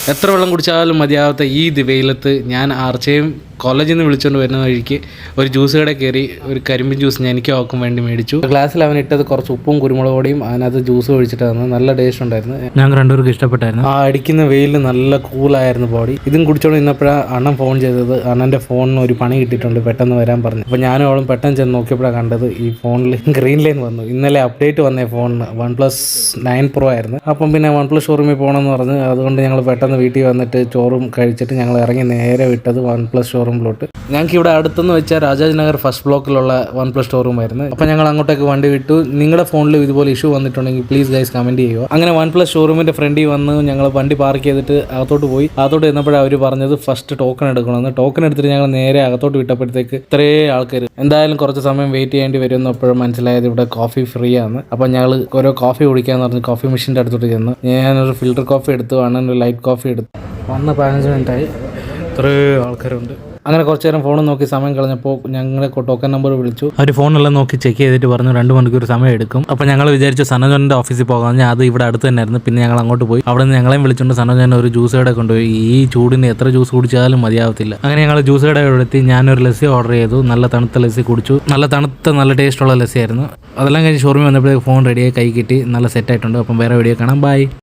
എത്ര വെള്ളം കുടിച്ചാലും മതിയാവാത്ത ഈ വെയിലത്ത് ഞാൻ ആർച്ചയും കോളേജിൽ നിന്ന് വിളിച്ചുകൊണ്ട് വരുന്ന വഴിക്ക് ഒരു ജ്യൂസ് കടയിൽ കയറി ഒരു കരിമ്പിൻ ജ്യൂസ് ഞാൻ എനിക്ക് അവൾക്കും വേണ്ടി മേടിച്ചു. ഗ്ലാസ്സിൽ അവൻ ഇട്ടത് കുറച്ച് ഉപ്പും കുരുമുളക് പൊടിയും അതിനകത്ത് ജ്യൂസ് ഒഴിച്ചിട്ട് തന്നു. നല്ല ടേസ്റ്റ് ഉണ്ടായിരുന്നു. ഞങ്ങൾ രണ്ടുപേർക്ക് ഇഷ്ടപ്പെട്ടായിരുന്നു. ആ അടിക്കുന്ന വെയിലിൽ നല്ല കൂളായിരുന്നു ബോഡി. ഇതും കുടിച്ചോണ്ട് ഇന്നപ്പോഴാണ് അണ്ണൻ ഫോൺ ചെയ്തത്. അണ്ണൻ്റെ ഫോണിന് ഒരു പണി കിട്ടിയിട്ടുണ്ട്, പെട്ടെന്ന് വരാൻ പറഞ്ഞു. അപ്പോൾ ഞാനും അവളും പെട്ടെന്ന് ചെന്ന് നോക്കിയപ്പോഴാണ് കണ്ടത് ഈ ഫോണിൽ ഗ്രീൻ ലൈൻ വന്നു. ഇന്നലെ അപ്ഡേറ്റ് വന്നേ ഫോണിന് OnePlus 9 Pro ആയിരുന്നു. അപ്പം പിന്നെ OnePlus ഷോറൂമിൽ പോകണമെന്ന് പറഞ്ഞ് അതുകൊണ്ട് ഞങ്ങൾ പെട്ടെന്ന് വീട്ടിൽ വന്നിട്ട് ചോറും കഴിച്ചിട്ട് ഞങ്ങൾ ഇറങ്ങി നേരെ വിട്ടത് OnePlus ഷോറൂമിലോട്ട്. ഞങ്ങൾക്ക് ഇവിടെ അടുത്തെന്ന് വെച്ചാൽ രാജാജ് നഗർ ഫസ്റ്റ് ബ്ലോക്കിലുള്ള OnePlus ഷോറൂം ആയിരുന്നു. അപ്പോൾ ഞങ്ങൾ അങ്ങോട്ടേക്ക് വണ്ടി വിട്ടു. നിങ്ങളുടെ ഫോണിൽ ഇതുപോലെ ഇഷ്യൂ വന്നിട്ടുണ്ടെങ്കിൽ പ്ലീസ് ഗൈസ് കമൻറ്റ് ചെയ്യുക. അങ്ങനെ OnePlus ഷോറൂമിൻ്റെ ഫ്രണ്ടിൽ വന്ന് ഞങ്ങൾ വണ്ടി പാർക്ക് ചെയ്തിട്ട് അകത്തോട്ട് പോയി. അകത്തോട്ട് ചെന്നപ്പോഴാണ് അവർ പറഞ്ഞത് ഫസ്റ്റ് ടോക്കൺ എടുക്കണമെന്ന്. ടോക്കൺ എടുത്തിട്ട് ഞങ്ങൾ നേരെ അകത്തോട്ട് വിട്ടപ്പോഴത്തേക്ക് ഇത്രയും ആൾക്കാർ. എന്തായാലും കുറച്ച് സമയം വെയിറ്റ് ചെയ്യേണ്ടി വരുമെന്ന് അപ്പോഴും മനസ്സിലായത് ഇവിടെ കോഫി ഫ്രീ ആണ്. അപ്പോൾ ഞങ്ങൾ ഓരോ കോഫി കുടിക്കാമെന്ന് പറഞ്ഞ് കോഫി മെഷീൻ്റെ അടുത്തോട്ട് ചെന്ന് ഞാനൊരു ഫിൽറ്റർ കോഫി എടുത്തു, ഒരു ലൈറ്റ് കോഫി എടുത്തു. വന്ന് 15 മിനിറ്റായി. ഇത്രയും ആൾക്കാരുണ്ട്. അങ്ങനെ കുറച്ച് നേരം ഫോൺ നോക്കി സമയം കളഞ്ഞപ്പോൾ ഞങ്ങളെ ടോക്കൺ നമ്പർ വിളിച്ചു. അവർ ഫോണെല്ലാം നോക്കി ചെക്ക് ചെയ്തിട്ട് പറഞ്ഞു 2 മണിക്കൂർ സമയം എടുക്കും. അപ്പോൾ ഞങ്ങൾ വിചാരിച്ചു സനോജൻ്റെ ഓഫീസിൽ പോകാൻ. അത് ഇവിടെ അടുത്ത് തന്നെയായിരുന്നു. പിന്നെ ഞങ്ങൾ അങ്ങോട്ട് പോയി. അവിടെ നിന്ന് ഞങ്ങളെയും വിളിച്ചുകൊണ്ട് സനോജൻ ഒരു ജ്യൂസ് കട കൊണ്ടുപോയി. ഈ ചൂടിന് എത്ര ജ്യൂസ് കുടിച്ചാലും മതിയാവത്തില്ല. അങ്ങനെ ഞങ്ങൾ ജ്യൂസ് കട എടുത്തി ഞാനൊരു ലസ്സി ഓർഡർ ചെയ്തു. നല്ല തണുത്ത ലസ്സി കുടിച്ചു. നല്ല ടേസ്റ്റുള്ള ലസ്സി ആയിരുന്നു. അതെല്ലാം കഴിഞ്ഞ് ഷോറൂമിൽ വന്നപ്പോഴേക്ക് ഫോൺ റെഡിയായി കൈ കിട്ടി. നല്ല സെറ്റായിട്ടുണ്ട്. അപ്പം വേറെ വീഡിയോ കാണാം. ബൈ.